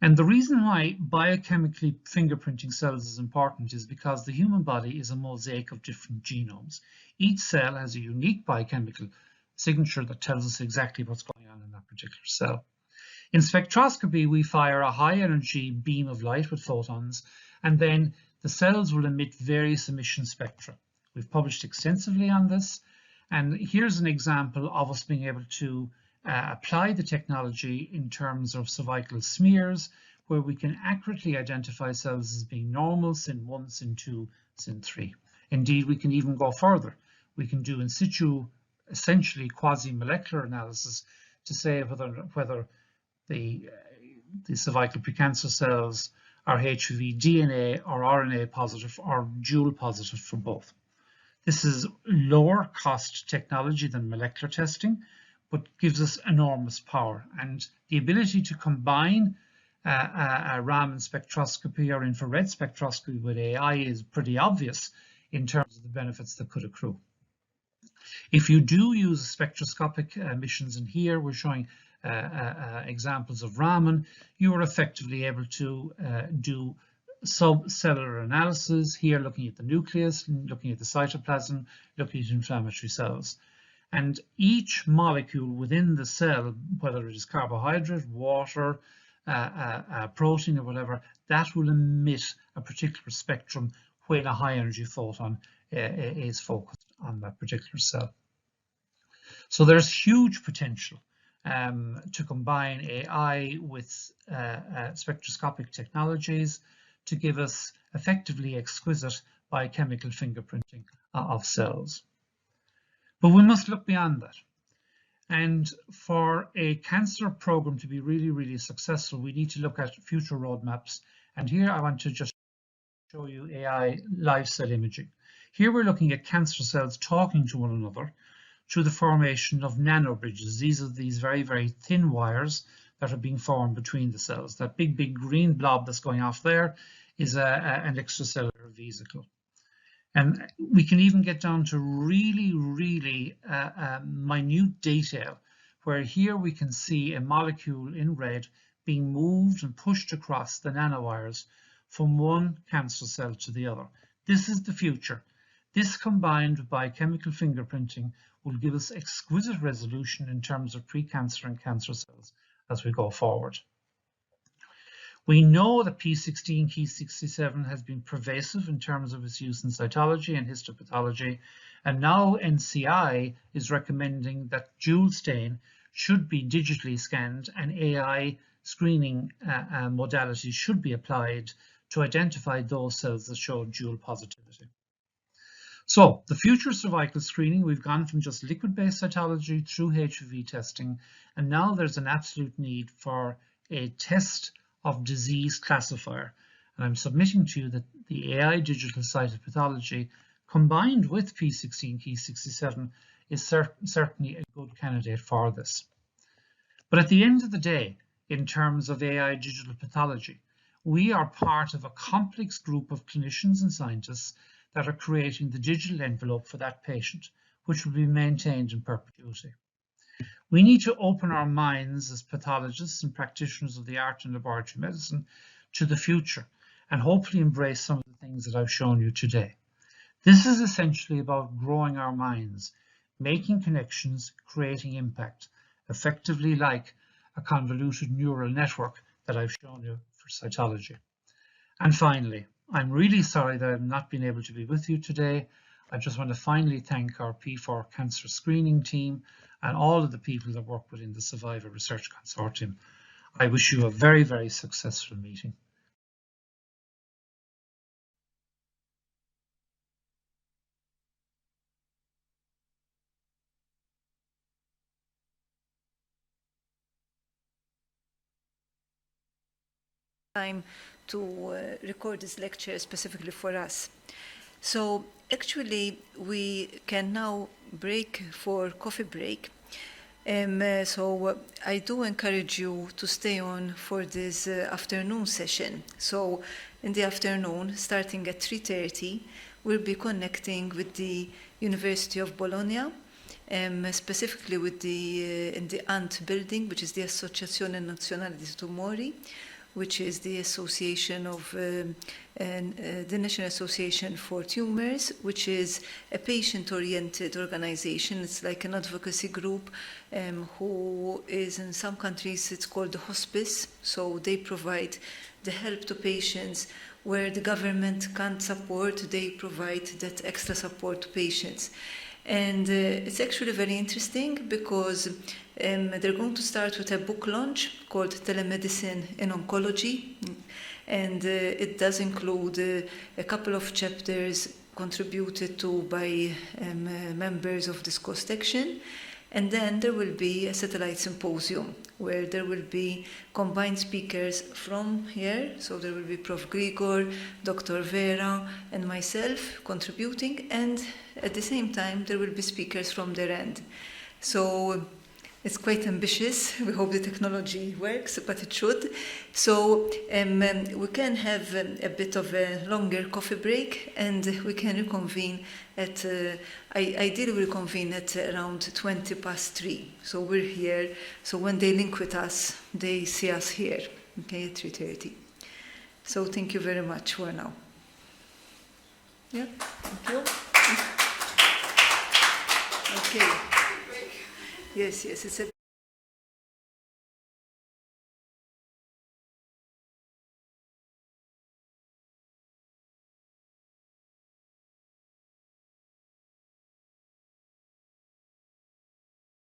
And the reason why biochemically fingerprinting cells is important is because the human body is a mosaic of different genomes. Each cell has a unique biochemical signature that tells us exactly what's going on in that particular cell. In spectroscopy, we fire a high energy beam of light with photons, and then the cells will emit various emission spectra. We've published extensively on this, and here's an example of us being able to apply the technology in terms of cervical smears, where we can accurately identify cells as being normal, SIN1, SIN2, SIN3. Indeed, we can even go further. We can do in situ, essentially quasi-molecular analysis to say whether the cervical precancer cells are HPV DNA or RNA positive or dual positive for both. This is lower cost technology than molecular testing, but gives us enormous power. And the ability to combine a Raman spectroscopy or infrared spectroscopy with AI is pretty obvious in terms of the benefits that could accrue. If you do use spectroscopic emissions, and here we're showing examples of Raman, you are effectively able to do subcellular analysis, here looking at the nucleus, looking at the cytoplasm, looking at inflammatory cells. And each molecule within the cell, whether it is carbohydrate, water, protein or whatever, that will emit a particular spectrum when a high energy photon is focused on that particular cell. So there's huge potential to combine AI with spectroscopic technologies to give us effectively exquisite biochemical fingerprinting of cells. But we must look beyond that. And for a cancer program to be really, really successful, we need to look at future roadmaps. And here I want to just show you AI live cell imaging. Here we're looking at cancer cells talking to one another through the formation of nanobridges. These are these very, very thin wires that are being formed between the cells. That big green blob that's going off there is an extracellular vesicle. And we can even get down to really, really minute detail, where here we can see a molecule in red being moved and pushed across the nanowires from one cancer cell to the other. This is the future. This, combined with biochemical fingerprinting, will give us exquisite resolution in terms of precancer and cancer cells as we go forward. We know that P16Ki67 has been pervasive in terms of its use in cytology and histopathology, and now NCI is recommending that dual stain should be digitally scanned and AI screening modalities should be applied to identify those cells that show dual positivity. So the future of cervical screening, we've gone from just liquid-based cytology through HPV testing, and now there's an absolute need for a test of disease classifier. And I'm submitting to you that the AI digital cytopathology combined with P16Ki67 is certainly a good candidate for this. But at the end of the day, in terms of AI digital pathology, we are part of a complex group of clinicians and scientists that are creating the digital envelope for that patient, which will be maintained in perpetuity. We need to open our minds as pathologists and practitioners of the art in laboratory medicine to the future and hopefully embrace some of the things that I've shown you today. This is essentially about growing our minds, making connections, creating impact, effectively like a convoluted neural network that I've shown you for cytology. And finally, I'm really sorry that I've not been able to be with you today. I just want to finally thank our P4 cancer screening team and all of the people that work within the Survivor Research Consortium. I wish you a very, very successful meeting. Time to record this lecture specifically for us. So actually we can now break for coffee break. So I do encourage you to stay on for this afternoon session. So in the afternoon, starting at 3:30, we'll be connecting with the University of Bologna, specifically with in the ANT building, which is the Associazione Nazionale di Tumori, which is the association of the National Association for Tumors, which is a patient-oriented organization. It's like an advocacy group who is in some countries, it's called the hospice. So they provide the help to patients where the government can't support. They provide that extra support to patients. And it's actually very interesting because they're going to start with a book launch called Telemedicine in Oncology. And it does include a couple of chapters contributed to by members of this co-section. And then there will be a satellite symposium where there will be combined speakers from here. So there will be Prof. Grigor, Dr. Vera, and myself contributing. And at the same time, there will be speakers from their end. So it's quite ambitious. We hope the technology works, but it should. So we can have a bit of a longer coffee break, and we can reconvene at, ideally we'll reconvene at around 3:20. So we're here. So when they link with us, they see us here, okay, at 3:30. So thank you very much for now. Yeah, thank you. Okay. Yes, it's a